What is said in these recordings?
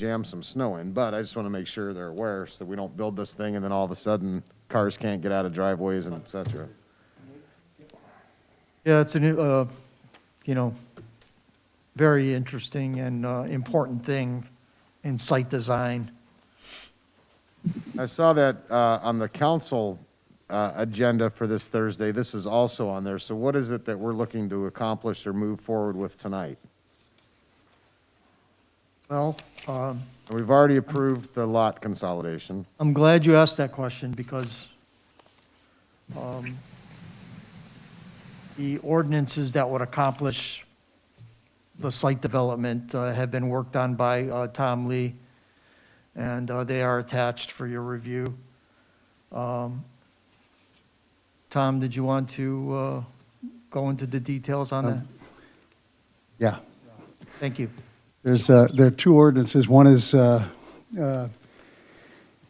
jam some snow in, but I just want to make sure they're aware so we don't build this thing and then all of a sudden cars can't get out of driveways and et cetera. Yeah, it's an, very interesting and important thing in site design. I saw that on the council agenda for this Thursday. This is also on there. So what is it that we're looking to accomplish or move forward with tonight? Well, We've already approved the lot consolidation. I'm glad you asked that question because the ordinances that would accomplish the site development have been worked on by Tom Lee, and they are attached for your review. Tom, did you want to go into the details on that? Yeah. Thank you. There are two ordinances. One is a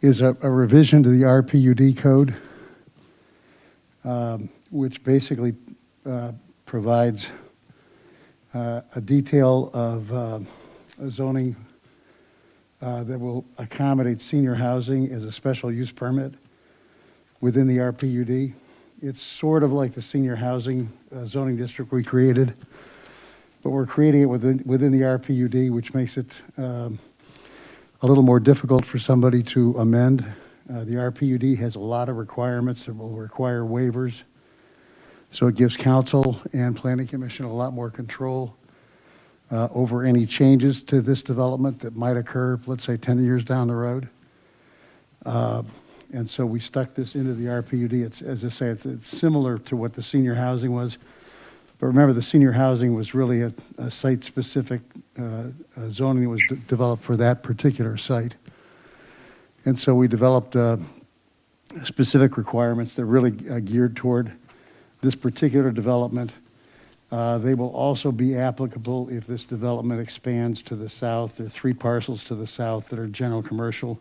revision to the RPUD code, which basically provides a detail of zoning that will accommodate senior housing as a special use permit within the RPUD. It's sort of like the senior housing zoning district we created, but we're creating it within the RPUD, which makes it a little more difficult for somebody to amend. The RPUD has a lot of requirements that will require waivers, so it gives council and planning commission a lot more control over any changes to this development that might occur, let's say 10 years down the road. And so we stuck this into the RPUD. It's, as I say, it's similar to what the senior housing was. But remember, the senior housing was really a site-specific zoning that was developed for that particular site. And so we developed specific requirements that really geared toward this particular development. They will also be applicable if this development expands to the south. There are 3 parcels to the south that are general commercial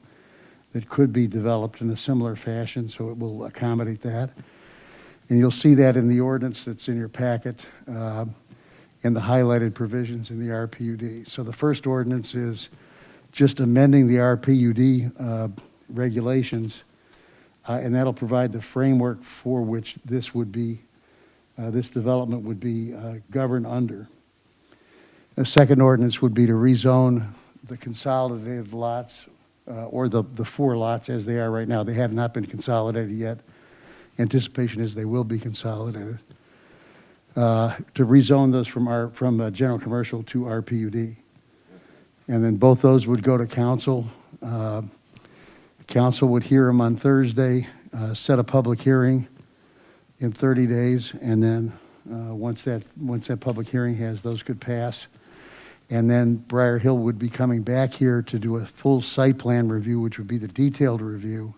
that could be developed in a similar fashion, so it will accommodate that. And you'll see that in the ordinance that's in your packet and the highlighted provisions in the RPUD. So the first ordinance is just amending the RPUD regulations, and that'll provide the framework for which this would be, this development would be governed under. The second ordinance would be to rezone the consolidated lots or the 4 lots as they are right now. They have not been consolidated yet. Anticipation is they will be consolidated. To rezone those from general commercial to RPUD. And then both those would go to council. Council would hear them on Thursday, set a public hearing in 30 days, and then once that public hearing has, those could pass. And then Briar Hill would be coming back here to do a full site plan review, which would be the detailed review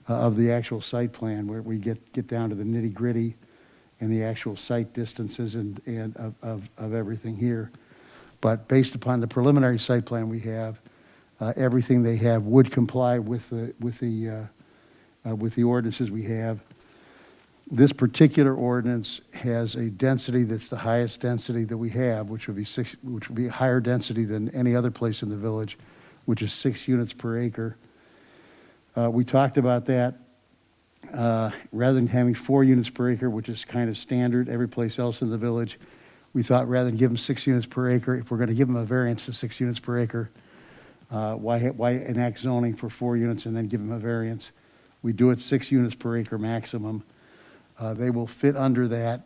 of the actual site plan, where we get down to the nitty gritty and the actual site distances and of everything here. But based upon the preliminary site plan we have, everything they have would comply with the ordinances we have. This particular ordinance has a density that's the highest density that we have, which would be a higher density than any other place in the village, which is 6 units per acre. We talked about that. Rather than having 4 units per acre, which is kind of standard every place else in the village, we thought rather than give them 6 units per acre, if we're going to give them a variance to 6 units per acre, why enact zoning for 4 units and then give them a variance? We do it 6 units per acre maximum. They will fit under that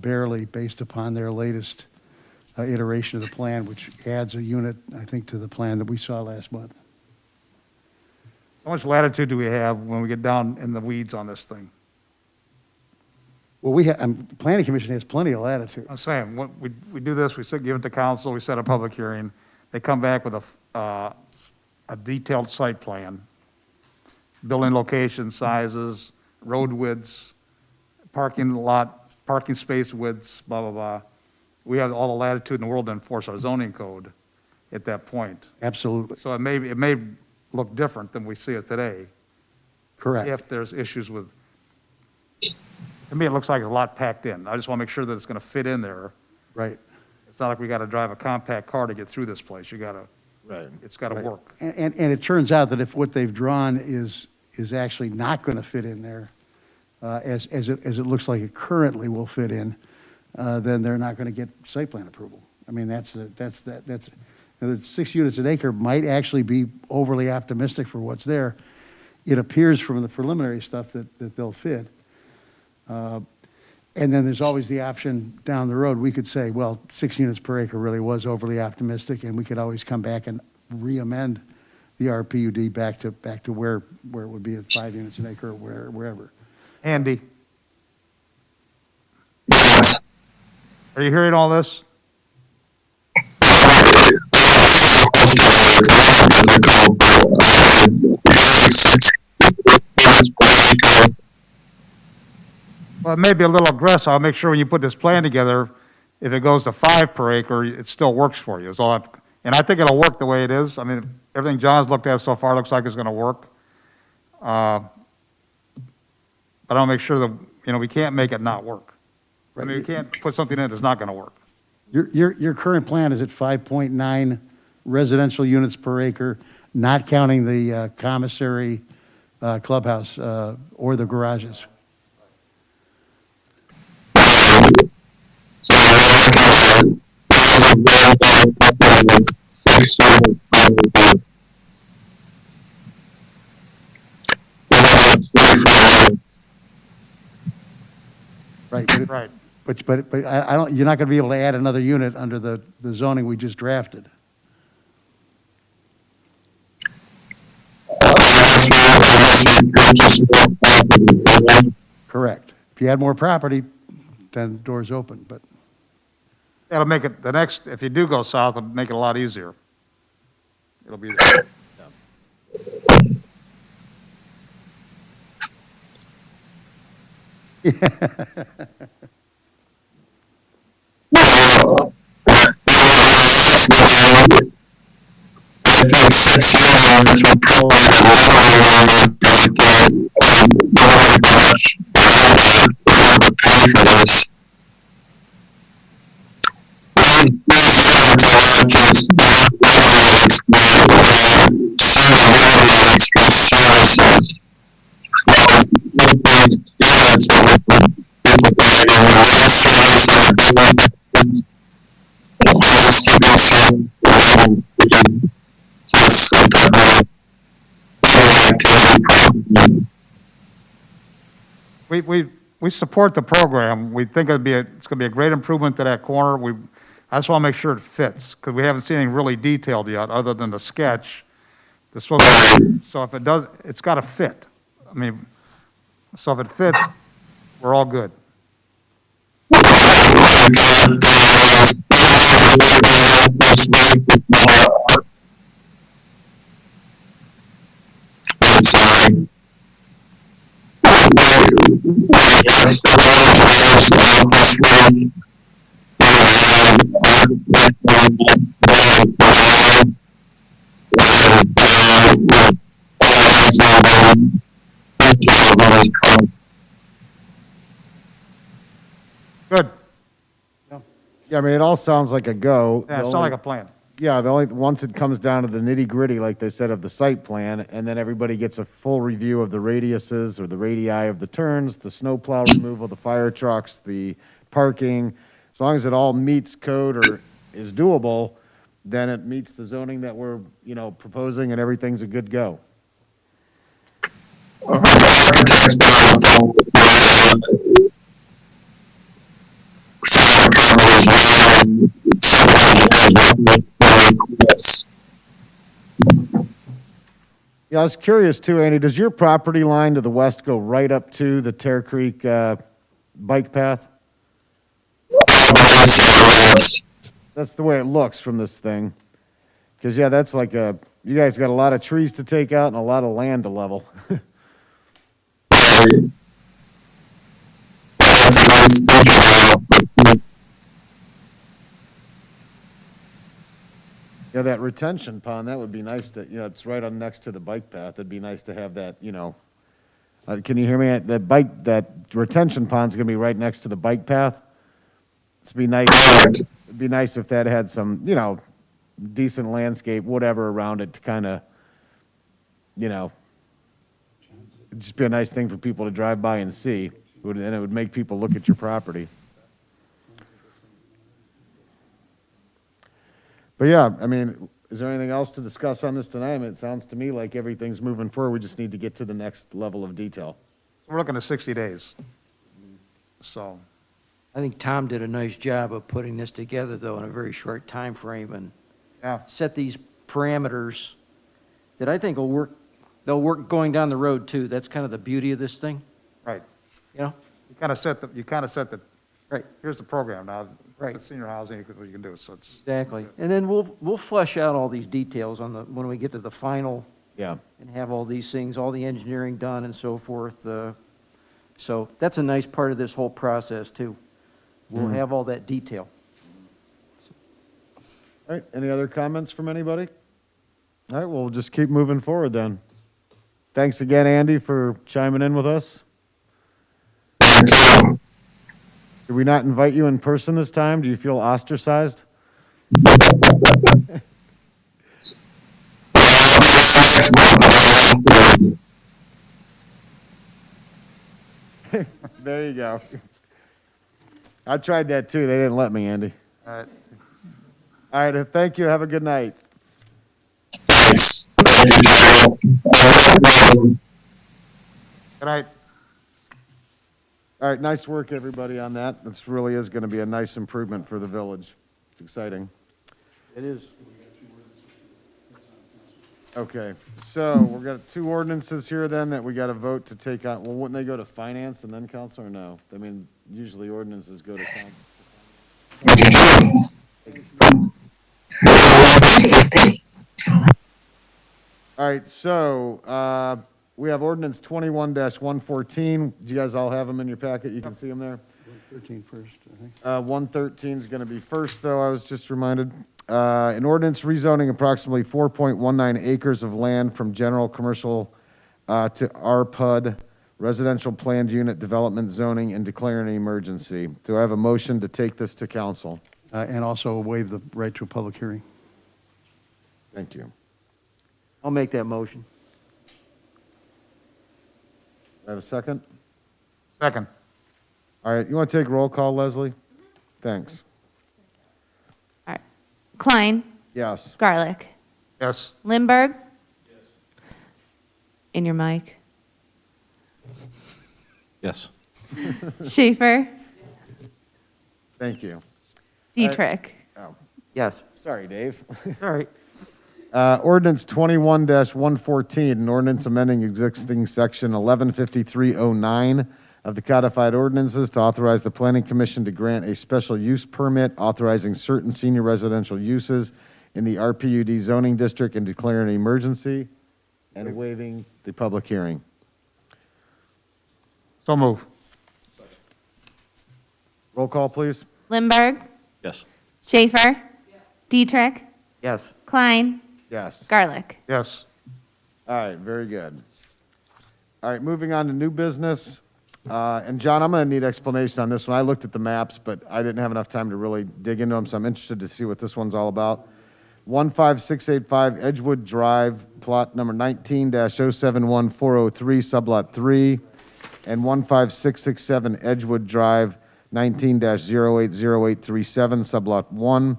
barely based upon their latest iteration of the plan, which adds a unit, I think, to the plan that we saw last month. How much latitude do we have when we get down in the weeds on this thing? Well, the Planning Commission has plenty of latitude. I'm saying, we do this, give it to council, we set a public hearing, they come back with a detailed site plan, building location sizes, road widths, parking space widths, blah, blah, blah. We have all the latitude in the world to enforce our zoning code at that point. Absolutely. So it may look different than we see it today. Correct. If there's issues with, to me, it looks like a lot packed in. I just want to make sure that it's going to fit in there. Right. It's not like we got to drive a compact car to get through this place. You got to Right. It's got to Right. work. And it turns out that if what they've drawn is actually not going to fit in there, as it looks like it currently will fit in, then they're not going to get site plan approval. I mean, that's 6 units an acre might actually be overly optimistic for what's there. It appears from the preliminary stuff that they'll fit. And then there's always the option down the road, we could say, well, 6 units per acre really was overly optimistic, and we could always come back and re-amend the RPUD back to where it would be at 5 units an acre or wherever. Andy? Are you hearing all this? Well, it may be a little aggressive. I'll make sure when you put this plan together, if it goes to 5 per acre, it still works for you. Is all and I think it'll work the way it is. I mean, everything John's looked at so far looks like it's going to work. But I'll make sure that, we can't make it not work. I mean, you can't put something in that's not going to work. Your current plan is at 5.9 residential units per acre, not counting the commissary, clubhouse, or the garages. Right. Right. But I don't, you're not going to be able to add another unit under the zoning we just drafted. Correct. If you add more property, then the door's open, but. That'll make it, if you do go south, it'll make it a lot easier. It'll be, we support the program. We think it's going to be a great improvement to that corner. I just want to make sure it fits, because we haven't seen anything really detailed yet, other than the sketch. So if it does, it's got to fit. I mean, so if it fits, we're all good. Good. Yeah, I mean, it all sounds like a go. Yeah, it sounds like a plan. Yeah, once it comes down to the nitty-gritty, like they said, of the site plan, and then everybody gets a full review of the radiuses or the radii of the turns, the snowplow removal, the fire trucks, the parking, as long as it all meets code or is doable, then it meets the zoning that we're, proposing, and everything's a good go. Yeah, I was curious too, Andy, does your property line to the west go right up to the Tear Creek bike path? That's the way it looks from this thing. Because, yeah, that's like you guys got a lot of trees to take out and a lot of land to level. Yeah, that retention pond, that would be nice to, it's right on next to the bike path. It'd be nice to have that, can you hear me? That retention pond's gonna be right next to the bike path. It'd be nice if that had some, decent landscape, whatever around it to kind of, you know, it'd just be a nice thing for people to drive by and see. And it would make people look at your property. But yeah, I mean, is there anything else to discuss on this tonight? I mean, it sounds to me like everything's moving forward. We just need to get to the next level of detail. We're looking at 60 days. So, I think Tom did a nice job of putting this together, though, in a very short time frame and yeah, set these parameters that I think will work, they'll work going down the road, too. That's kind of the beauty of this thing, right. you know? You kind of set the, Right, here's the program now. Right. The senior housing, what you can do, so it's, exactly. And then we'll flesh out all these details on the, when we get to the final Yeah. and have all these things, all the engineering done and so forth. So that's a nice part of this whole process, too. We'll have all that detail. All right, any other comments from anybody? All right, well, we'll just keep moving forward then. Thanks again, Andy, for chiming in with us. Did we not invite you in person this time? Do you feel ostracized? There you go. I tried that too. They didn't let me, Andy. all right. All right, thank you. Have a good night. Thanks. Thank you, Joe. Good night. All right, nice work, everybody, on that. This really is going to be a nice improvement for the village. It's exciting. It is. Okay, so we've got two ordinances here then that we got to vote to take on. Well, wouldn't they go to finance and then council or no? I mean, usually ordinances go to council. All right, so we have ordinance 21-114. Do you guys all have them in your packet? You can see them there. 13 first, I think. 113 is going to be first, though, I was just reminded. An ordinance rezoning approximately 4.19 acres of land from general commercial to RPUD, residential planned unit development zoning, and declaring an emergency. Do I have a motion to take this to council? And also waive the right to a public hearing. Thank you. I'll make that motion. Do I have a second? Second. All right, you want to take roll call, Leslie? Thanks. All right. Klein, Yes. Garlic, Yes. Lindberg. In your mic. Yes. Schaefer, Thank you. Dietrich. Oh, Yes. sorry, Dave. All right. Ordinance 21-114, an ordinance amending existing section 115309 of the codified ordinances to authorize the planning commission to grant a special use permit authorizing certain senior residential uses in the RPUD zoning district and declaring an emergency and waiving the public hearing. So move. Roll call, please. Lindberg, Yes. Schaefer. Dietrich, Yes. Klein, Yes. Garlic. Yes. All right, very good. All right, moving on to new business. And John, I'm going to need explanation on this one. I looked at the maps, but I didn't have enough time to really dig into them, so I'm interested to see what this one's all about. 15685 Edgewood Drive, plot number 19-071403, sublot 3, and 15667 Edgewood Drive, 19-080837, sublot 1.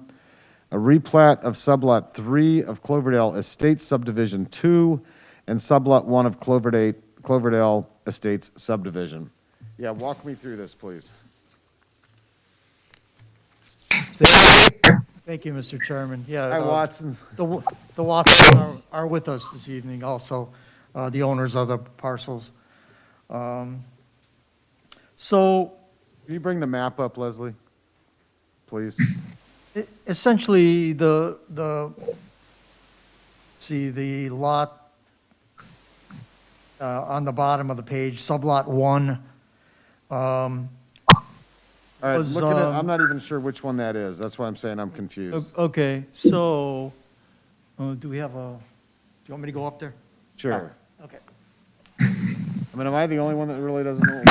A replat of sublot 3 of Cloverdale Estates subdivision 2, and sublot 1 of Cloverdale Estates subdivision. Yeah, walk me through this, please. Thank you, Mr. Chairman. Yeah. Hi, Watson. The Watsons are with us this evening also, the owners of the parcels. So Can you bring the map up, Leslie? Please. essentially, the lot on the bottom of the page, sublot 1, All right, Was, look at it. I'm not even sure which one that is. That's why I'm saying I'm confused. okay, so, do we have a, do you want me to go up there? Sure. Okay. I mean, am I the only one that really doesn't know?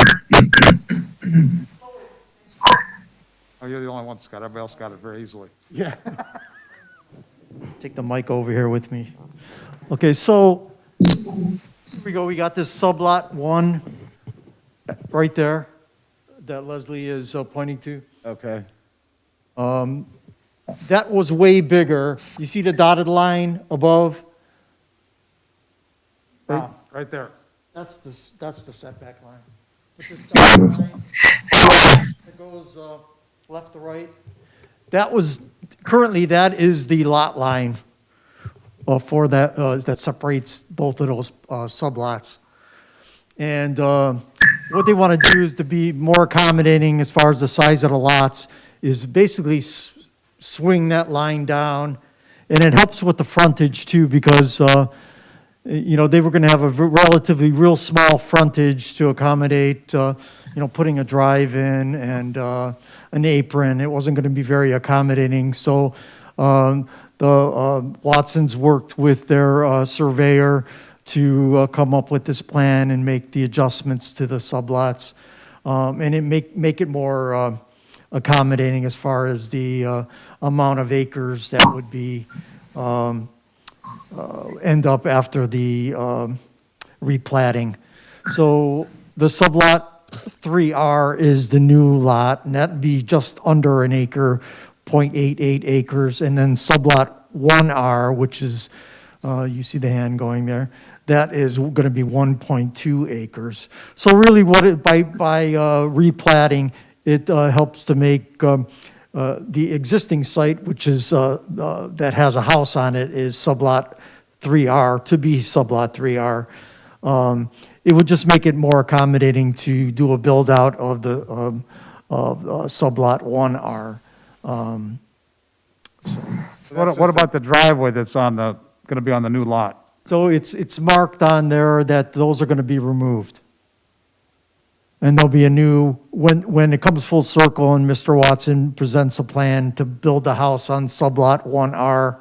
Oh, you're the only one that's got it. Everybody else got it very easily. Yeah. take the mic over here with me. Okay, so, here we go, we got this sublot 1 right there that Leslie is pointing to. Okay. That was way bigger. You see the dotted line above? Right there. That's the setback line. But this dotted line that goes left to right, currently, that is the lot line for that, that separates both of those sublots. And what they want to do is to be more accommodating as far as the size of the lots, is basically swing that line down. And it helps with the frontage too, because, they were going to have a relatively real small frontage to accommodate, putting a drive in and an apron. It wasn't going to be very accommodating. So the Watsons worked with their surveyor to come up with this plan and make the adjustments to the sublots, and it make it more accommodating as far as the amount of acres that would be end up after the replatting. So the sublot 3R is the new lot, and that'd be just under an acre, 0.88 acres, and then sublot 1R, which is, you see the hand going there, that is going to be 1.2 acres. So really by replatting, it helps to make the existing site, which is, that has a house on it, is sublot 3R, to be sublot 3R. It would just make it more accommodating to do a build-out of the sublot 1R. What about the driveway that's going to be on the new lot? So it's marked on there that those are going to be removed. And there'll be a new, when it comes full circle and Mr. Watson presents a plan to build the house on sublot 1R,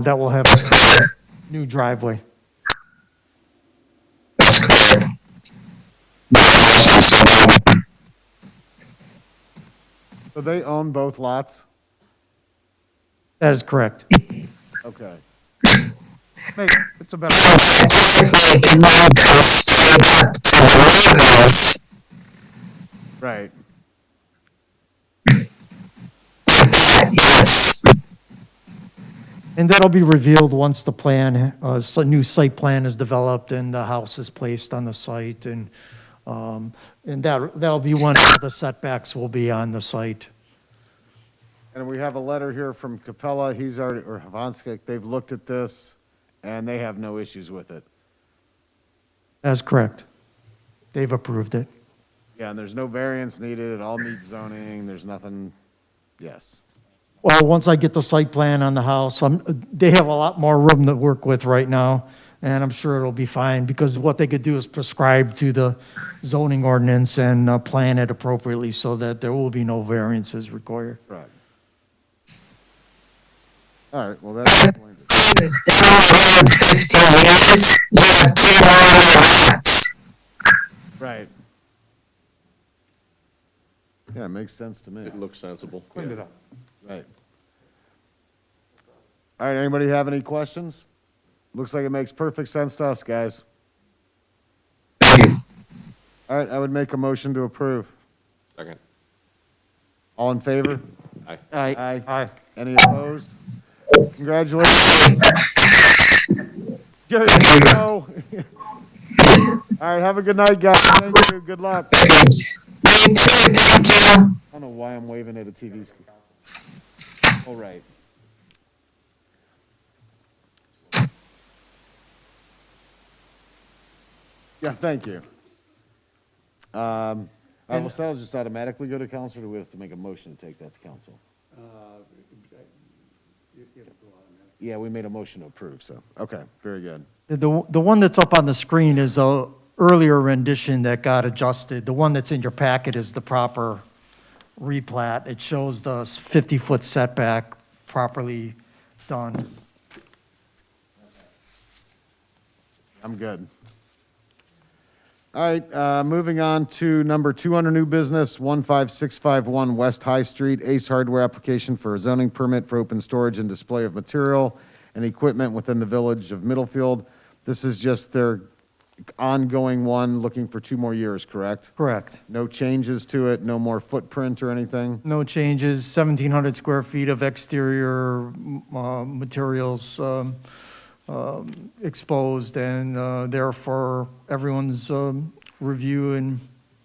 that will have a new driveway. That's correct. So they own both lots? That is correct. Okay. It's a better, Technically, it might go straight up to the new house. Right. Yes. And that'll be revealed once the plan, new site plan is developed and the house is placed on the site, and that'll be when the setbacks will be on the site. And we have a letter here from Capella, he's already, or Havanskik, they've looked at this, and they have no issues with it. That's correct. They've approved it. Yeah, and there's no variance needed, it all meets zoning, there's nothing, yes. Well, once I get the site plan on the house, they have a lot more room to work with right now, and I'm sure it'll be fine, because what they could do is prescribe to the zoning ordinance and plan it appropriately so that there will be no variances required. Right. All right, well, that's explained it. It's down 150 years. You have 2 more lots. Right. Yeah, it makes sense to me. It looks sensible. cleaned it up. Right. All right, anybody have any questions? Looks like it makes perfect sense to us, guys. Thank you. All right, I would make a motion to approve. Second. All in favor? Aye. Aye. Aye. Any opposed? Congratulations. Jerry, go. All right, have a good night, guys. Thank you. Good luck. I You too, thank you. don't know why I'm waving at a TV screen. All right. Yeah, thank you. Will that'll just automatically go to council, or do we have to make a motion to take that to council? Yeah, we made a motion to approve, so, okay, very good. The one that's up on the screen is a earlier rendition that got adjusted. The one that's in your packet is the proper replat. It shows the 50-foot setback properly done. I'm good. All right, moving on to number 200 new business, 15651 West High Street, Ace Hardware application for a zoning permit for open storage and display of material and equipment within the village of Middlefield. This is just their ongoing one, looking for 2 more years, correct? Correct. No changes to it, no more footprint or anything? No changes, 1,700 square feet of exterior materials exposed, and there for everyone's review and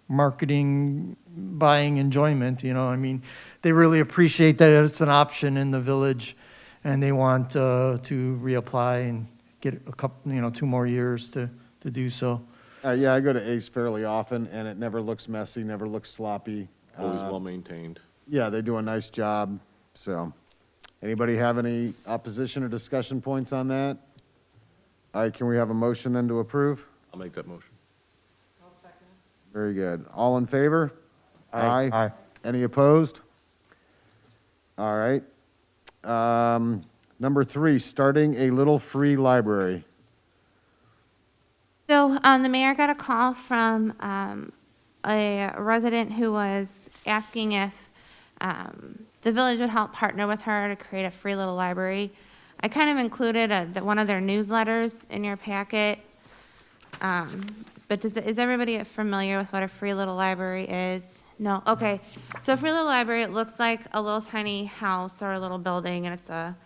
marketing, buying enjoyment, you know, I mean, they really appreciate that it's an option in the village, and they want to reapply and get a couple, 2 more years to do so. Yeah, I go to Ace fairly often, and it never looks messy, never looks sloppy. Always well-maintained. Yeah, they do a nice job, so. Anybody have any opposition or discussion points on that? All right, can we have a motion then to approve? I'll make that motion. Very good. All in favor? Aye. Any opposed? All right. Number 3, starting a little free library. So the mayor got a call from a resident who was asking if the village would help partner with her to create a free little library. I kind of included one of their newsletters in your packet. But is everybody familiar with what a free little library is? No? Okay. So a free little library, it looks like a little tiny house or a little building, and it's a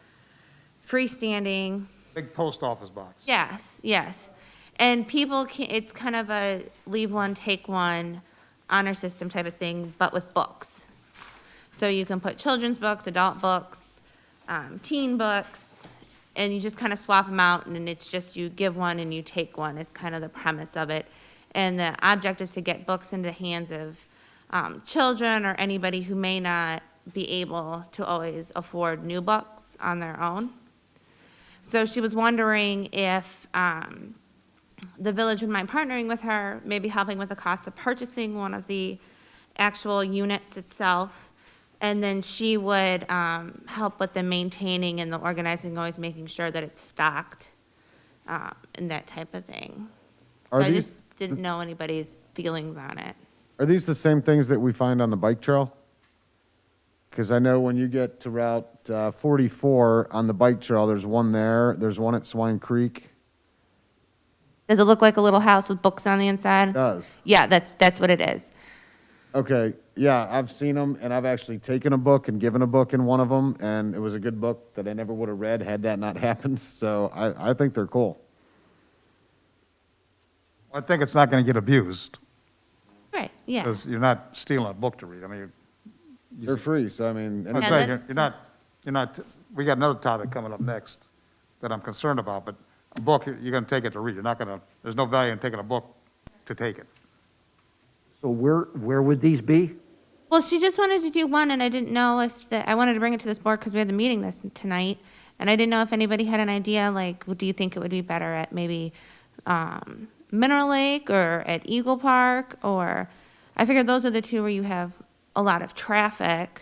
freestanding. Big post office box. Yes, yes. And people can, it's kind of a leave one, take one honor system type of thing, but with books. So you can put children's books, adult books, teen books, and you just kind of swap them out, and it's just you give one and you take one is kind of the premise of it. And the object is to get books into the hands of children or anybody who may not be able to always afford new books on their own. So she was wondering if the village would mind partnering with her, maybe helping with the cost of purchasing one of the actual units itself. And then she would help with the maintaining and the organizing, always making sure that it's stocked and that type of thing. So Are I these just didn't know anybody's feelings on it. Are these the same things that we find on the bike trail? Because I know when you get to Route 44 on the bike trail, there's one there, there's one at Swine Creek. Does it look like a little house with books on the inside? It does. Yeah, that's what it is. Okay, yeah, I've seen them, and I've actually taken a book and given a book in one of them, and it was a good book that I never would have read had that not happened, so I think they're cool. I think it's not going to get abused, Right, yeah. because you're not stealing a book to read. I mean, They're free, so I mean, I'm and- saying, that's- you're not, we got another topic coming up next that I'm concerned about, but a book, you're going to take it to read. You're not going to, there's no value in taking a book to take it. So where would these be? Well, she just wanted to do one, and I didn't know if I wanted to bring it to this board because we had the meeting tonight, and I didn't know if anybody had an idea, like, do you think it would be better at maybe Mineral Lake or at Eagle Park, or, I figured those are the two where you have a lot of traffic.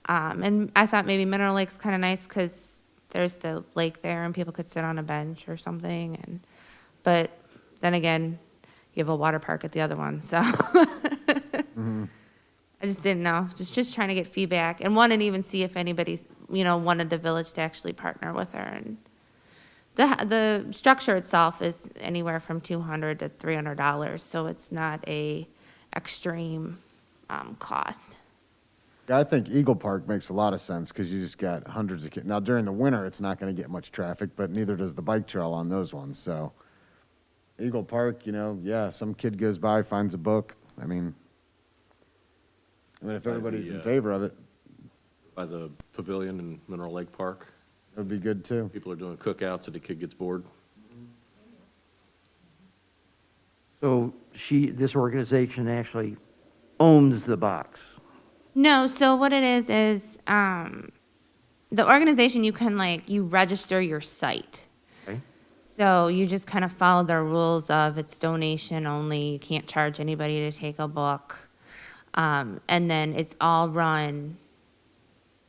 And I thought maybe Mineral Lake's kind of nice because there's the lake there and people could sit on a bench or something, but then again, you have a water park at the other one, so. I just didn't know, just trying to get feedback and wanted to even see if anybody, wanted the village to actually partner with her. And the structure itself is anywhere from $200 to $300, so it's not a extreme cost. Yeah, I think Eagle Park makes a lot of sense, because you just got hundreds of kids. Now, during the winter, it's not going to get much traffic, but neither does the bike trail on those ones, so. Eagle Park, yeah, some kid goes by, finds a book, I mean, if everybody's in favor of it, By the pavilion in Mineral Lake Park, it would be good too. people are doing cookouts and the kid gets bored. So this organization actually owns the box. No, so what it is the organization, you can you register your site. Okay. So you just kind of follow their rules of it's donation only, you can't charge anybody to take a book. And then it's all run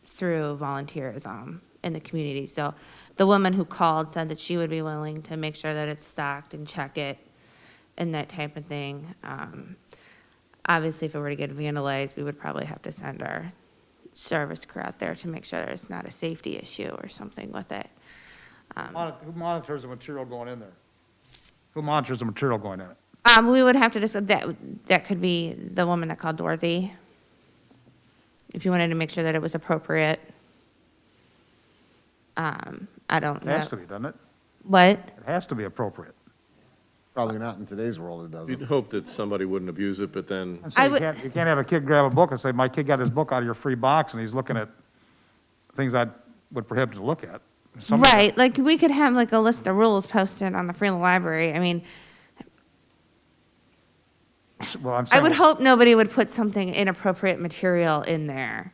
through volunteerism in the community. So the woman who called said that she would be willing to make sure that it's stocked and check it. and that type of thing. Obviously, if it were to get vandalized, we would probably have to send our service crew out there to make sure it's not a safety issue or something with it. Who monitors the material going in there? Who monitors the material going in it? We would have to discuss, that could be the woman that called Dorothy, if you wanted to make sure that it was appropriate. I don't It has know. to be, doesn't it? What? It has to be appropriate. Probably not in today's world, it You'd doesn't. hope that somebody wouldn't abuse it, but then, And I so you would- can't have a kid grab a book and say, my kid got his book out of your free box, and he's looking at things I would prohibit to look at. Somebody- Right, like, we could have like a list of rules posted on the Freeland Library. I mean, Well, I'm I saying, would hope nobody would put something inappropriate material in there.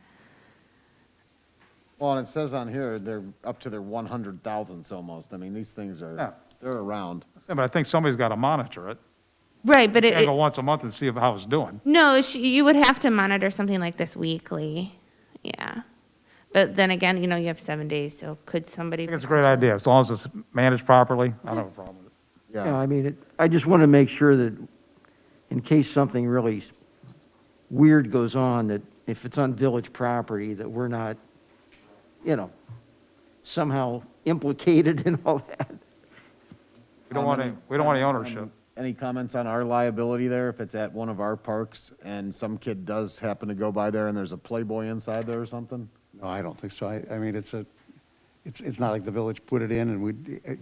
Well, and it says on here, they're up to their 100,000ths almost. I mean, these things Yeah. are, they're around. but I think somebody's got to monitor it. Right, but You can't it, go once a month and see how it's doing. no, you would have to monitor something like this weekly, yeah. But then again, you know, you have 7 days, so could somebody? I think it's a great idea, as long as it's managed properly, I don't have a problem with it. Yeah, I mean, I just want to make sure that in case something really weird goes on, that if it's on village property, that we're not, you know, somehow implicated in all that. We don't want any ownership. Any comments on our liability there if it's at one of our parks and some kid does happen to go by there and there's a Playboy inside there or something? No, I don't think so. I mean, it's not like the village put it in and we,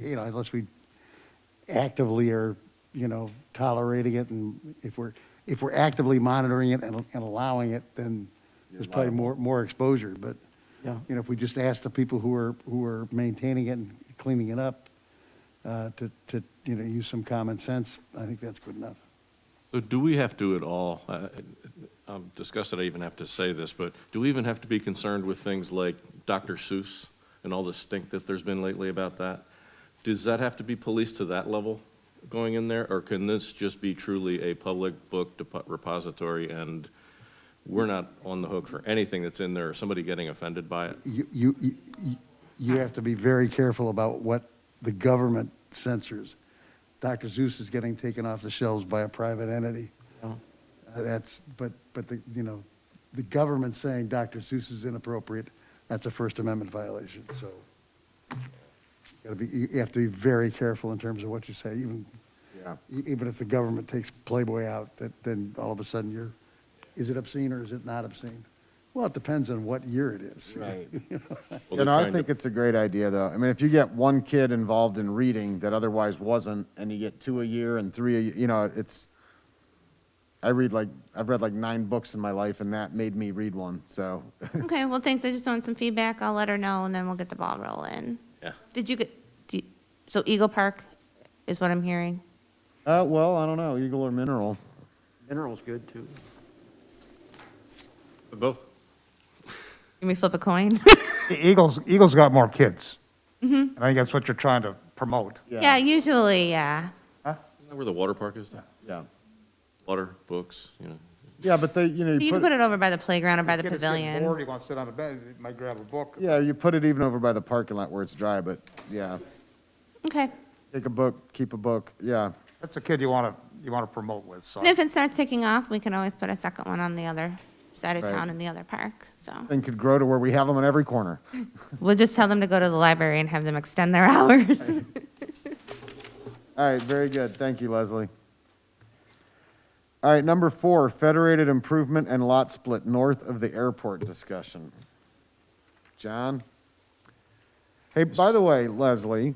you know, unless we actively are, you know, tolerating it, and if we're actively monitoring it and allowing it, then there's probably more exposure. But, Yeah. you know, if we just ask the people who are maintaining it and cleaning it up, to, you know, use some common sense, I think that's good enough. so do we have to at all, I'm disgusted I even have to say this, but do we even have to be concerned with things like Dr. Seuss and all the stink that there's been lately about that? Does that have to be policed to that level going in there, or can this just be truly a public book repository and we're not on the hook for anything that's in there or somebody getting offended by it? You have to be very careful about what the government censors. Dr. Seuss is getting taken off the shelves by a private entity. Yeah. But the, you know, the government saying Dr. Seuss is inappropriate, that's a First Amendment violation, so. You have to be very careful in terms of what you say, Yeah. even if the government takes Playboy out, then all of a sudden is it obscene or is it not obscene? Well, it depends on what year it is. Right. Well, You they're know, I trying to- think it's a great idea, though. I mean, if you get one kid involved in reading that otherwise wasn't, and you get 2 a year and 3 a year, you know, I've read like 9 books in my life, and that made me read one, so. Okay, well, thanks, I just want some feedback, I'll let her know, and then we'll get the ball rolling. Yeah. Did you so Eagle Park is what I'm hearing? Well, I don't know, Eagle or Mineral. Mineral's good, too. Both. Can we flip a coin? The Eagles got more kids. And I think that's what you're trying to promote. Yeah, usually, yeah. Isn't that where the water park is? Yeah. Water, books, you know. Yeah, but they, you know, You can put it over by the playground or by the Kid is getting pavilion. bored, he wants to sit on the bed, he might grab a book. yeah, you put it even over by the parking lot where it's dry, but yeah. Okay. Take a book, keep a book, yeah. That's a kid you want to promote with, so. And if it starts taking off, we can always put a second one on the other side of Right. town in the other park, so. Thing could grow to where we have them in every corner. We'll just tell them to go to the library and have them extend their hours. All right, very good. Thank you, Leslie. All right, number 4, Federated Improvement and Lot Split north of the airport discussion. John? Hey, by the way, Leslie,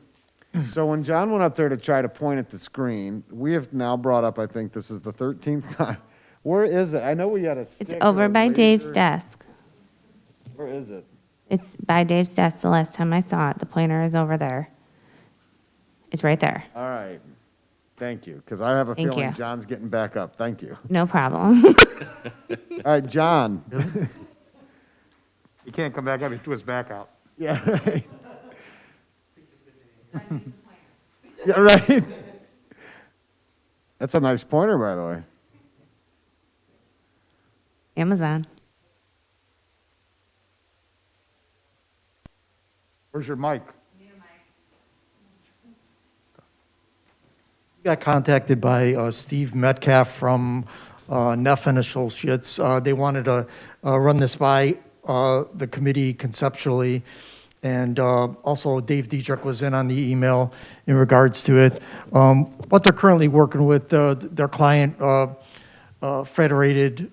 so when John went up there to try to point at the screen, we have now brought up, I think this is the 13th time. Where is it? I know we had a stick. It's over or a by Dave's laser. desk. Where is it? It's by Dave's desk the last time I saw it. The planner is over there. It's right there. All right. Thank you, because I have a Thank feeling you. John's getting back up. Thank you. No problem. All right, John. He can't come back up, he threw his back out. Yeah, right. Yeah, right. That's a nice pointer, by the way. Amazon. Where's your mic? Got contacted by Steve Metcalf from Neff and Associates. They wanted to run this by the committee conceptually, and also Dave Dietrich was in on the email in regards to it. What they're currently working with, their client, Federated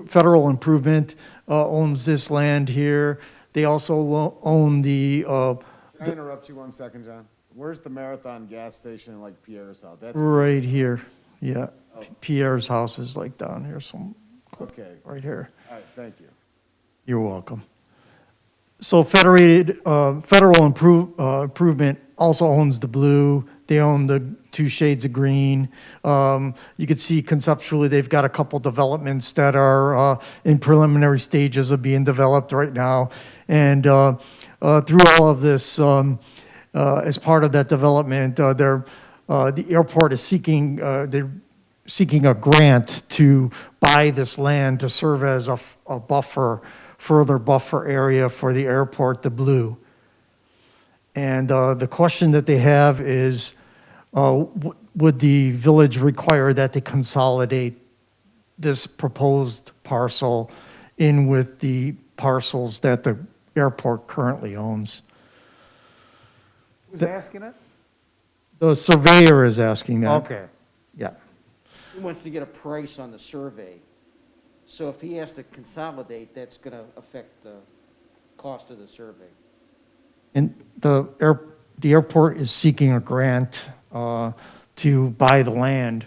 Federal Improvement, owns this land here. They also own the Can I interrupt you 1 second, John? Where's the Marathon gas station in like Pierre's house? That's, right here, yeah. Pierre's house is like down here, okay. right here. All right, thank you. You're welcome. So Federated, Federal Improvement also owns the blue. They own the 2 shades of green. You can see conceptually, they've got a couple developments that are in preliminary stages of being developed right now. And through all of this, as part of that development, the airport is seeking, they're seeking a grant to buy this land to serve as a buffer, further buffer area for the airport, the blue. And the question that they have is, would the village require that they consolidate this proposed parcel in with the parcels that the airport currently owns? Who's asking it? The surveyor is asking that. Okay. Yeah. He wants to get a price on the survey. So if he has to consolidate, that's going to affect the cost of the survey. And the airport is seeking a grant to buy the land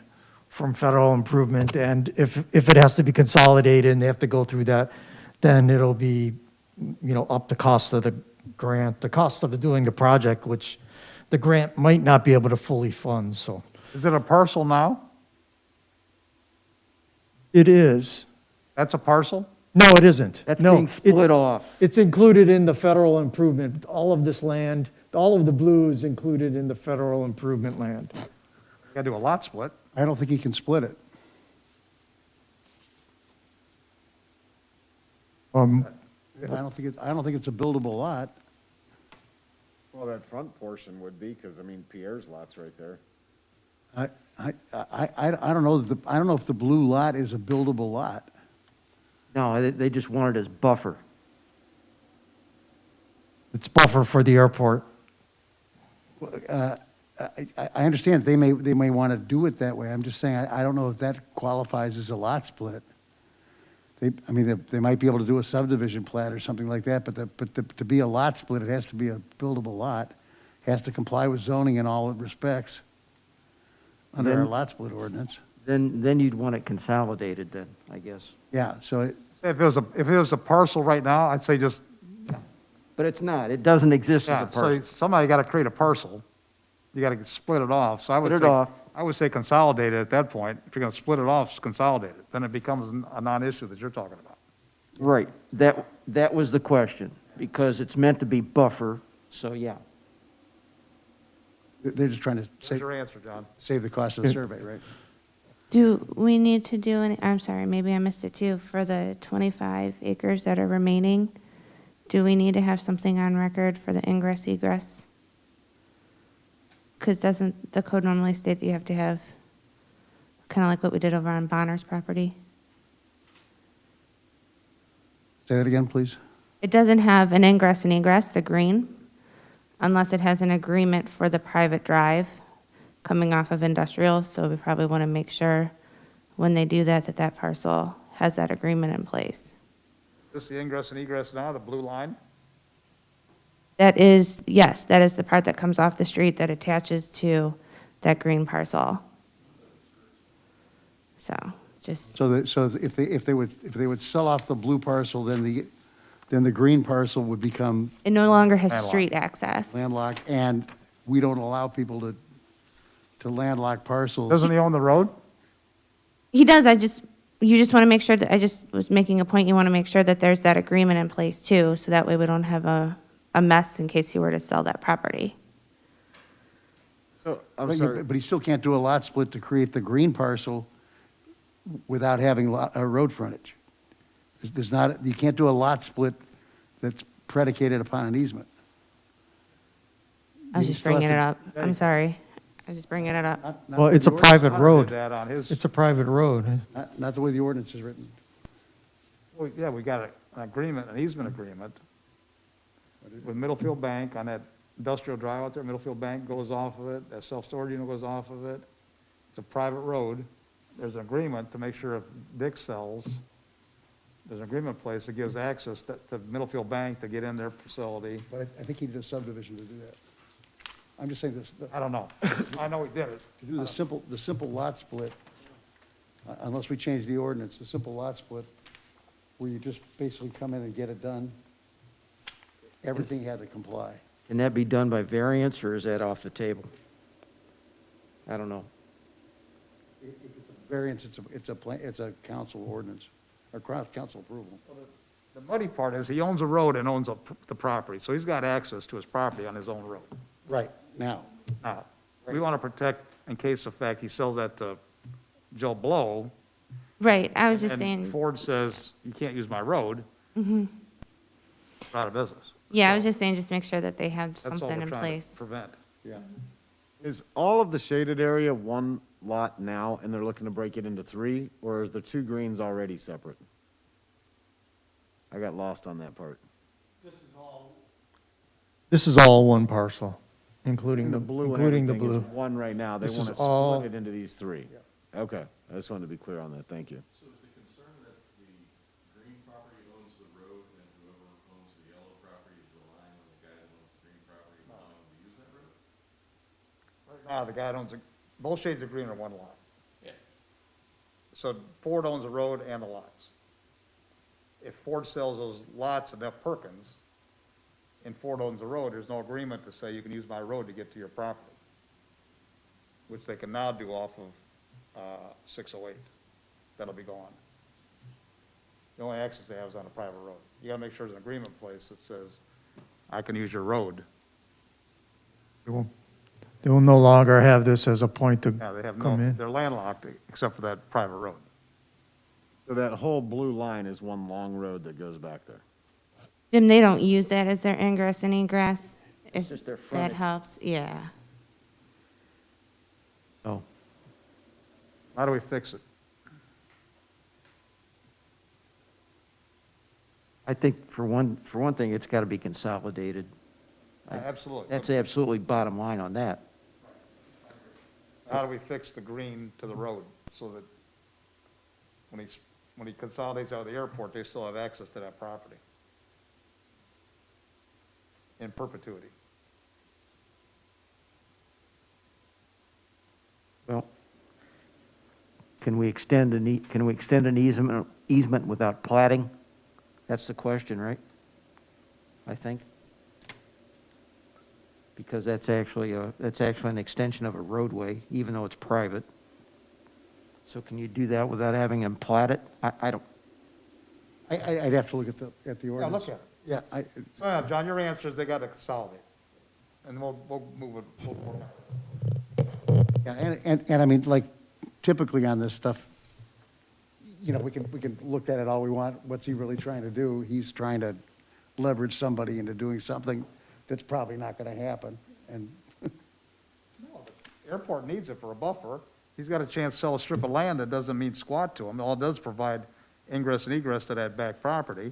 from federal improvement. And if it has to be consolidated and they have to go through that, then it'll be, up the cost of the grant, the cost of doing the project, which the grant might not be able to fully fund, so. Is it a parcel now? It is. That's a parcel? No, it isn't. That's No, being split off. It's included in the federal improvement. All of this land, all of the blue is included in the federal improvement land. You gotta do a lot split. I don't think he can split it. I don't think it's a buildable lot. Well, that front portion would be, because, I mean, Pierre's lot's right there. I don't know, I don't know if the blue lot is a buildable lot. No, they just want it as buffer. It's buffer for the airport. I understand they may want to do it that way. I'm just saying, I don't know if that qualifies as a lot split. They might be able to do a subdivision plat or something like that, but to be a lot split, it has to be a buildable lot. Has to comply with zoning in all respects under our Then- lot split ordinance. Then you'd want it consolidated then, I guess. Yeah, so Say if it was a parcel right now, I'd say just, But it's not. It doesn't exist as yeah, a so parcel. somebody gotta create a parcel. You gotta split it off. So I would Split it say, off. I would say consolidate it at that point. If you're gonna split it off, consolidate it. Then it becomes a non-issue that you're talking about. Right. That was the question, because it's meant to be buffer, so yeah. they're just trying to What's your answer, John? save the cost of the survey, right? Do we need to do any, I'm sorry, maybe I missed it too, for the 25 acres that are remaining? Do we need to have something on record for the ingress egress? Because doesn't the code normally state that you have to have, kind of like what we did over on Bonner's property? Say that again, please. It doesn't have an ingress and egress, the green, unless it has an agreement for the private drive coming off of industrial, so we probably want to make sure when they do that, that parcel has that agreement in place. This the ingress and egress now, the blue line? That is, yes, that is the part that comes off the street that attaches to that green parcel. So, just, So if they would sell off the blue parcel, then the green parcel would become it no longer has Landlocked. street access. landlocked, and we don't allow people to landlock parcels. Doesn't he own the road? He does, you just want to make sure that, I just was making a point, you want to make sure that there's that agreement in place too, so that way we don't have a mess in case he were to sell that property. So, I'm But sorry, but he still can't do a lot split to create the green parcel without having a road frontage. There's not, you can't do a lot split that's predicated upon an easement. I was You just still have bringing it to- up, I'm sorry. I'm just bringing it up. Not Well, the way it's a the ordinance- private Hunter road. did that on his, It's a private road. Not the way the ordinance is written. well, yeah, we got an agreement, an easement agreement with Middlefield Bank on that industrial drive out there. Middlefield Bank goes off of it, that self-storage unit goes off of it. It's a private road. There's an agreement to make sure if Dick sells, there's an agreement in place that gives access to Middlefield Bank to get in their facility. But I think he did a subdivision to do that. I'm just saying this, I don't know. I know he did it. to do the simple lot split, unless we change the ordinance, the simple lot split, where you just basically come in and get it done, everything had to comply. Can that be done by variance, or is that off the table? I don't know. If it's a variance, it's a council ordinance, or council approval. The muddy part is he owns a road and owns the property, so he's got access to his property on his own road. Right, now, Now, we want to protect in case of fact he sells that to Joe Blow. Right, I was just and saying, Ford says, you can't use my road. It's out of business. yeah, I was just saying, just make sure that they have That's all something we're in trying place. to prevent. yeah. Is all of the shaded area one lot now, and they're looking to break it into three, or is the two greens already separate? I got lost on that part. This is all one parcel, including And the, the blue and including the everything is blue. one right now. They This want is to all- split it into these three. Okay, I just wanted to be clear on that. Thank you. So is the concern that the green property owns the road and whoever owns the yellow property is relying on the guy that owns the green property allowing them to use that road? Right now, the guy that owns, both shades of green are one lot. Yeah. So Ford owns the road and the lots. If Ford sells those lots to F. Perkins, and Ford owns the road, there's no agreement to say you can use my road to get to your property, which they can now do off of 608. That'll be gone. The only access they have is on a private road. You gotta make sure there's an agreement in place that says, I can use your road. They will no longer have this as a point to Now, they have come no, in. they're landlocked except for that private road. So that whole blue line is one long road that goes back there. Jim, they don't use that as their ingress and egress? If just their that frontage. helps, yeah. Oh, How do we fix it? I think for one thing, it's got to be consolidated. Absolutely. That's absolutely bottom line on that. How do we fix the green to the road so that when he consolidates out of the airport, they still have access to that property? In perpetuity. Well, can we extend an easement without platting? That's the question, right? I think. Because that's actually an extension of a roadway, even though it's private. So can you do that without having them plat it? I don't, I'd have to look at the Yeah, ordinance. look at it. Yeah, So, yeah, John, your answer is they got to consolidate. And we'll move it, we'll work on it. yeah, and I mean, like, typically on this stuff, you know, we can look at it all we want. What's he really trying to do? He's trying to leverage somebody into doing something that's probably not going to happen. And Airport needs it for a buffer. He's got a chance to sell a strip of land that doesn't mean squat to him. All it does is provide ingress and egress to that back property.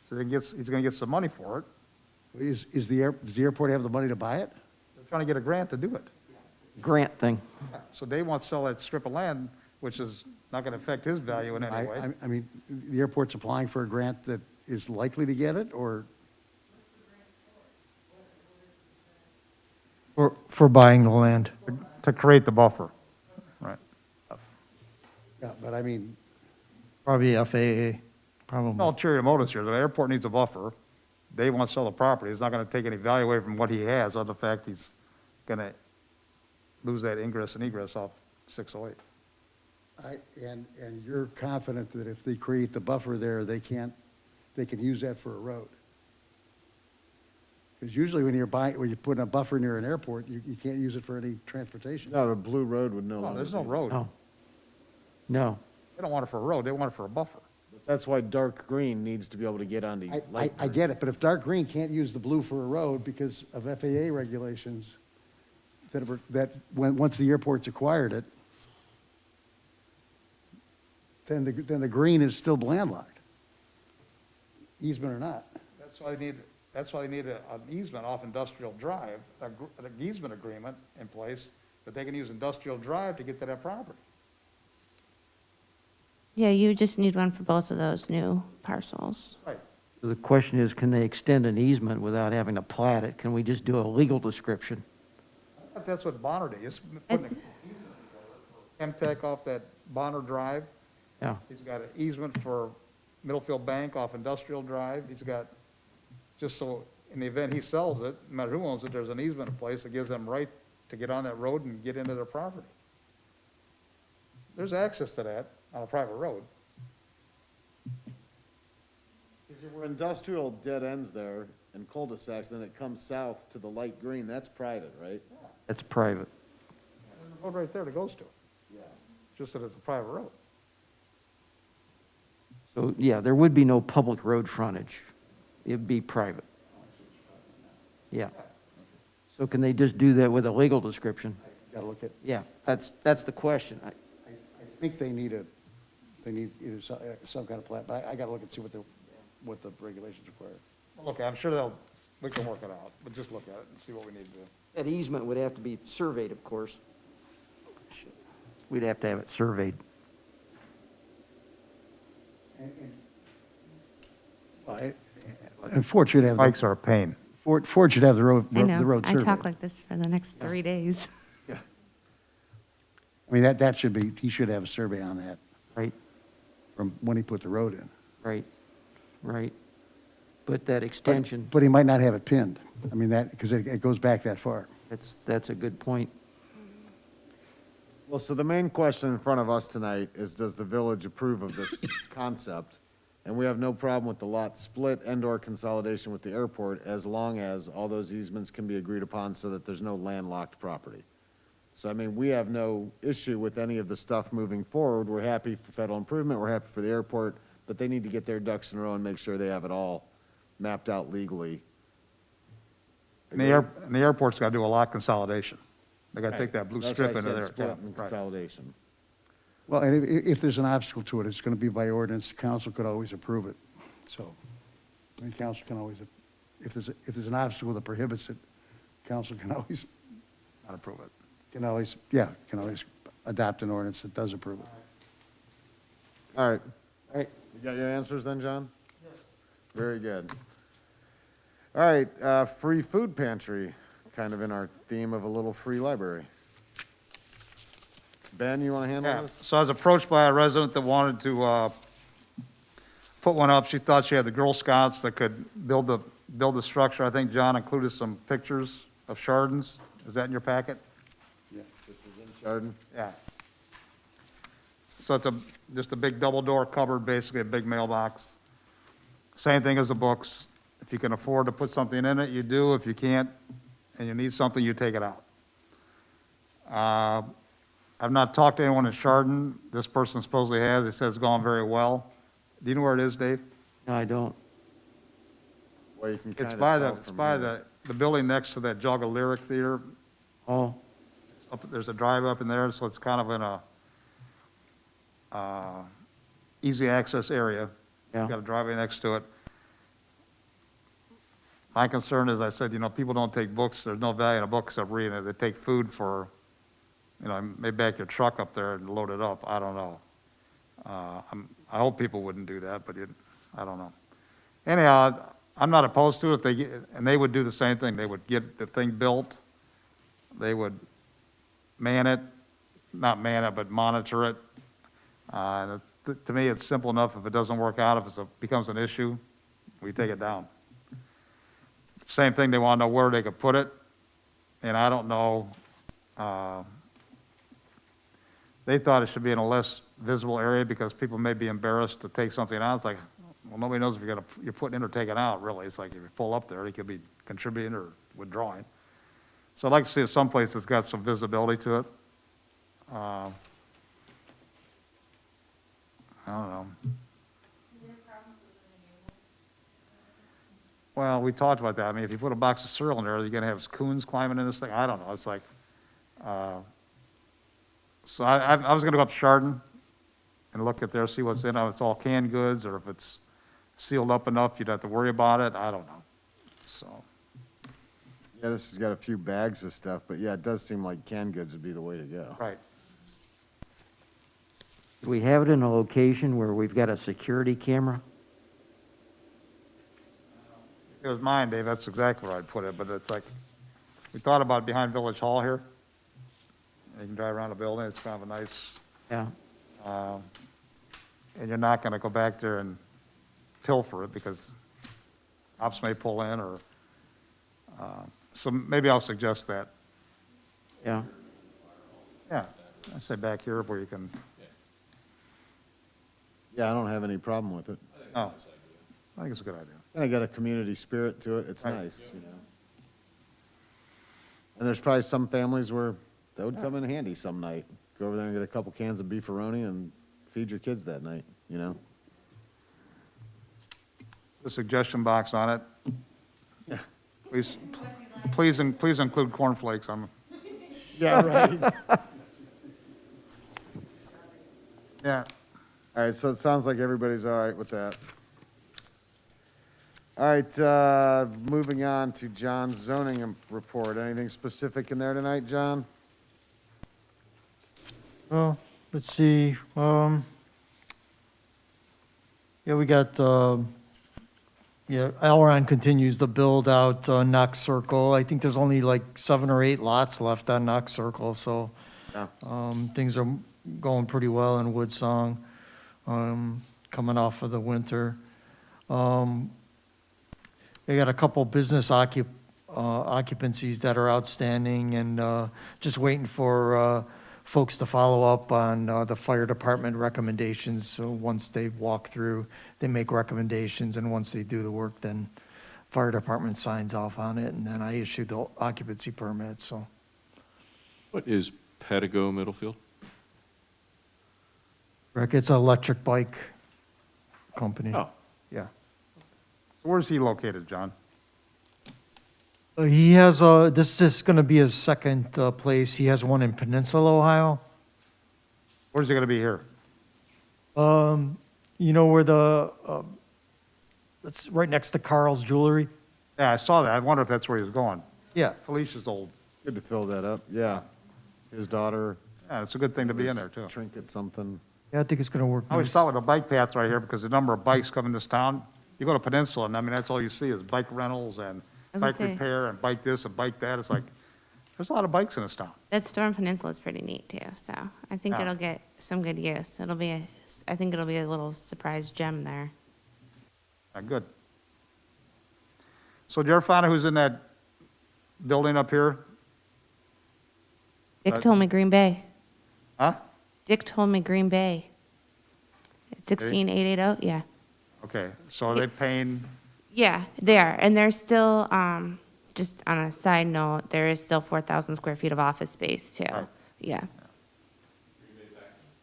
So he's going to get some money for it. does the airport have the money to buy it? They're trying to get a grant to do it. grant thing. So Dave wants to sell that strip of land, which is not going to affect his value in any way. I mean, the airport's applying for a grant that is likely to get it, or? For buying the land. To create the buffer. Right. Yeah, but I mean, Probably FAA, probably. No ulterior motives here. The airport needs a buffer. Dave wants to sell the property. It's not going to take any value away from what he has, other than the fact he's going to lose that ingress and egress off 608. and you're confident that if they create the buffer there, they can use that for a road? Because usually when you're putting a buffer near an airport, you can't use it for any transportation. No, the blue road would no No, longer. there's no be- road. No. No. They don't want it for a road. They want it for a buffer. That's why dark green needs to be able to get onto I light. get it, but if dark green can't use the blue for a road because of FAA regulations, once the airport's acquired it, then the green is still landlocked, easement or not. That's why they need an easement off Industrial Drive, an easement agreement in place that they can use Industrial Drive to get to that property. Yeah, you just need one for both of those new parcels. Right. So the question is, can they extend an easement without having to plat it? Can we just do a legal description? That's what Bonner did, he's putting MTech off that Bonner Drive. Yeah, He's got an easement for Middlefield Bank off Industrial Drive. He's got, just so in the event he sells it, no matter who owns it, there's an easement in place that gives them right to get on that road and get into their property. There's access to that on a private road. Because where industrial dead ends there and cul-de-sacs, then it comes south to the light green, that's private, right? that's private. There's a road right there that goes to it. Yeah. Just that it's a private road. So, yeah, there would be no public road frontage. It'd be private. Yeah. So can they just do that with a legal description? Gotta look at, Yeah, that's the question. I think they need either some kind of plat, but I gotta look and see what the regulations require. Look, I'm sure we can work it out, but just look at it and see what we need to do. That easement would have to be surveyed, of course. We'd have to have it surveyed. And Ford should have, Bikes are a pain. Ford should have the road I know, surveyed. I talk like this for the next 3 days. I mean, that should be, he should have a survey on that Right, from when he put the road in. right, right. But that extension, But he might not have it pinned. I mean, because it goes back that far. that's a good point. Well, so the main question in front of us tonight is, does the village approve of this concept? And we have no problem with the lot split and/or consolidation with the airport, as long as all those easements can be agreed upon so that there's no landlocked property. So, I mean, we have no issue with any of the stuff moving forward. We're happy for federal improvement, we're happy for the airport, but they need to get their ducks in a row and make sure they have it all mapped out legally. And the airport's got to do a lot consolidation. They got to take that blue That's strip why I into said there. split Yeah, and right. consolidation. Well, and if there's an obstacle to it, it's going to be by ordinance. The council could always approve it. So, I mean, council can always, if there's an obstacle that prohibits it, council can always Not approve it. can always adopt an ordinance that does approve it. All right, All right, you got your answers then, John? Yes. Very good. All right, free food pantry, kind of in our theme of a little free library. Ben, you want to handle Yeah, this? so I was approached by a resident that wanted to put one up. She thought she had the Girl Scouts that could build the structure. I think John included some pictures of Chardons. Is that in your packet? This is in Chardon. Yeah. So it's just a big double-door cupboard, basically a big mailbox. Same thing as the books. If you can afford to put something in it, you do. If you can't, and you need something, you take it out. I've not talked to anyone in Chardon. This person supposedly has. He says it's gone very well. Do you know where it is, Dave? no, I don't. Well, you can It's kind of by tell it's from by here. the building next to that Jogga Lyric Theater. Oh, There's a drive up in there, so it's kind of in a easy access area. yeah. Got a driveway next to it. My concern is, I said, people don't take books, there's no value in a book except reading it. They take food for, maybe back your truck up there and load it up, I don't know. I hope people wouldn't do that, but I don't know. Anyhow, I'm not opposed to it, and they would do the same thing. They would get the thing built, they would man it, not man it, but monitor it. To me, it's simple enough. If it doesn't work out, if it becomes an issue, we take it down. Same thing, they want to know where they could put it, and I don't know, they thought it should be in a less visible area because people may be embarrassed to take something out. It's like, well, nobody knows if you're putting in or taking out, really. It's like if you pull up there, it could be contributing or withdrawing. So I'd like to see it someplace that's got some visibility to it. I don't know. Well, we talked about that. I mean, if you put a box of cereal in there, you're gonna have coons climbing in this thing. I don't know. It's like, So I was gonna go up to Chardon and look at there, see what's in it, if it's all canned goods, or if it's sealed up enough, you'd have to worry about it, I don't know. So, Yeah, this has got a few bags of stuff, but yeah, it does seem like canned goods would be the way to go. right. Do we have it in a location where we've got a security camera? If it was mine, Dave, that's exactly where I'd put it, but it's like, we thought about it behind Village Hall here. You can drive around the building, it's kind of a nice, Yeah. and you're not gonna go back there and pilfer it, because ops may pull in, or, so maybe I'll suggest that. Yeah. Yeah, I say back here where you can, Yeah, I don't have any problem with it. oh, I think it's a good idea. And I got a community spirit to it, it's Right. nice, you know. And there's probably some families where that would come in handy some night. Go over there and get a couple cans of beefaroni and feed your kids that night, you know? The suggestion box on it. Yeah. Please include cornflakes, Yeah, right. yeah. All right, so it sounds like everybody's all right with that. All right, moving on to John's zoning report. Anything specific in there tonight, John? Well, let's see, yeah, we got, yeah, Elron continues to build out, Knox Circle. I think there's only like 7 or 8 lots left on Knox Circle, so, Yeah. things are going pretty well in Woodsong, coming off of the winter. They got a couple business occupancies that are outstanding, and just waiting for folks to follow up on the fire department recommendations. So once they walk through, they make recommendations, and once they do the work, then fire department signs off on it, and then I issue the occupancy permit, so. What is Pedigo Middlefield? Rick, it's an electric bike company. Oh, Yeah. Where's he located, John? He has this is going to be his second place. He has one in Peninsula, Ohio. Where's he gonna be here? You know where that's right next to Carl's Jewelry? Yeah, I saw that. I wonder if that's where he was going. Yeah. Felicia's old. Good to fill that up, yeah. His daughter. Yeah, it's a good thing to be in there, too. Trinket something. Yeah, I think it's going to work I always nice. thought with the bike path right here, because the number of bikes coming this town, you go to Peninsula, and I mean, that's all you see is bike rentals and I was gonna bike say- repair and bike this and bike that. It's like, there's a lot of bikes in this town. That Storm Peninsula is pretty neat too, so I think Yeah. it'll get some good use. I think it'll be a little surprise gem there. Good. So did you ever find out who's in that building up here? Dick told me Green Bay. Huh? Dick told me Green Bay. It's 16880, yeah. Okay, so are they paying, Yeah, they are, and there's still, just on a side note, there is still 4,000 square feet of office space too. Right. Yeah.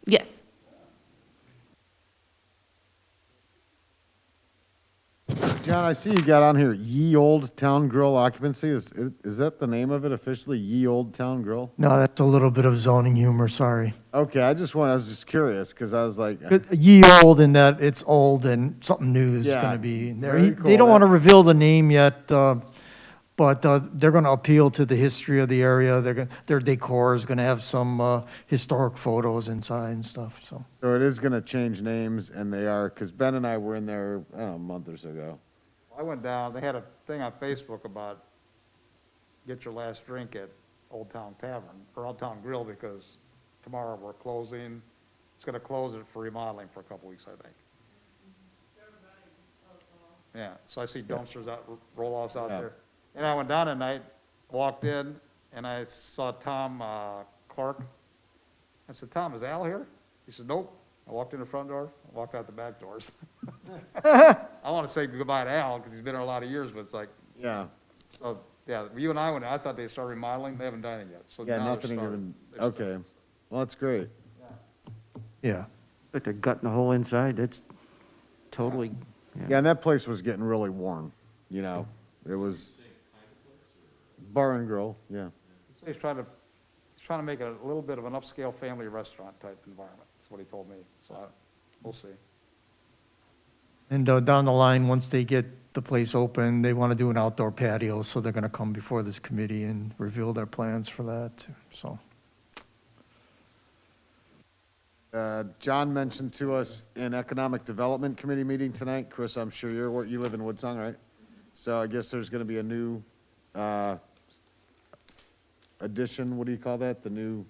Yes. John, I see you got on here, Ye Old Town Grill occupancy. Is that the name of it officially, Ye Old Town Grill? No, that's a little bit of zoning humor, sorry. Okay, I was just curious, because I was like, Ye old in that it's old and something new is Yeah, going to be in there. very They cool. don't want to reveal the name yet, but they're going to appeal to the history of the area. Their decor is going to have some historic photos inside and stuff, so. so it is gonna change names, and they are, because Ben and I were in there, I don't know, a month or so ago. I went down, they had a thing on Facebook about get your last drink at Old Town Tavern, or Old Town Grill, because tomorrow we're closing. It's gonna close it for remodeling for a couple weeks, I think. Yeah, so I see dumpsters out, roll-offs out Yeah. there. And I went down at night, walked in, and I saw Tom Clark. I said, "Tom, is Al here?" He said, "Nope." I walked in the front door, I walked out the back doors. I want to say goodbye to Al, because he's been there a lot of years, but it's like, Yeah, so, yeah, you and I went, I thought they started remodeling, they haven't done it yet, so yeah, now they're nothing starting. even, They're okay, starting. well, that's great. Yeah. But they're gutting the whole inside, that's totally, Yeah, and that place was getting really warm, you know, it was bar and grill, yeah. So he's trying trying to make it a little bit of an upscale family restaurant type environment. That's what he told me, so we'll see. And down the line, once they get the place open, they want to do an outdoor patio, so they're going to come before this committee and reveal their plans for that, so. John mentioned to us in Economic Development Committee meeting tonight, Chris, I'm sure you live in Woodsong, right? So I guess there's gonna be a new, addition, what do you call that? The new,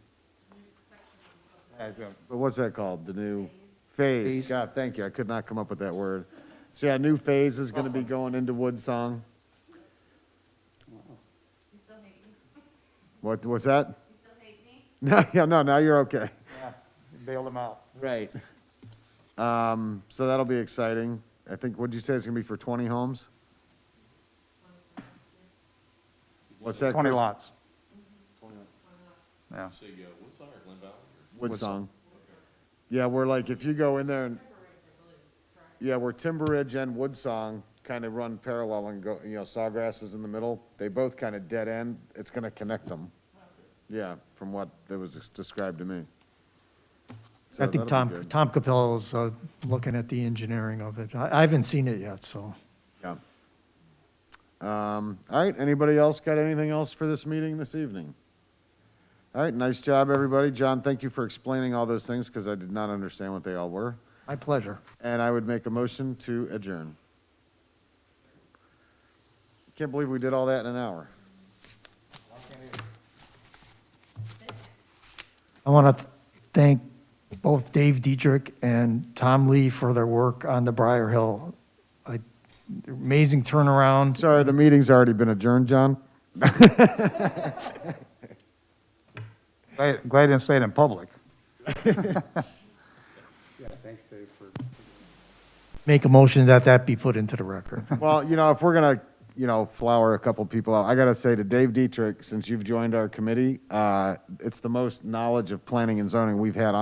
what's that called? The new phase. God, thank you, I could not come up with that word. So yeah, a new phase is gonna be going into Woodsong. What's that? You still hate me? No, yeah, no, now you're okay. Yeah, bailed him out. Right. So that'll be exciting. I think, what'd you say, it's gonna be for 20 homes? What's that? 20 Chris? lots. Yeah. Say, Woodsong or Glen Valley? Woodsong. Yeah, we're like, if you go in there and, yeah, where Timber Ridge and Woodsong kind of run parallel and go, Sawgrass is in the middle, they both kind of dead end, it's gonna connect them. Yeah, from what that was described to me. So I think that'll be good. Tom Capello's looking at the engineering of it. I haven't seen it yet, so. Yeah. All right, anybody else got anything else for this meeting this evening? All right, nice job, everybody. John, thank you for explaining all those things, because I did not understand what they all were. My pleasure. And I would make a motion to adjourn. Can't believe we did all that in an hour. I want to thank both Dave Dietrich and Tom Lee for their work on the Briar Hill. Amazing turnaround. Sorry, the meeting's already been adjourned, John. Glad I didn't say it in public. Yeah, thanks, Dave, for. Make a motion that be put into the record. Well, if we're gonna, flower a couple people out, I gotta say to Dave Dietrich, since you've joined our committee, it's the most knowledge of planning and zoning we've had on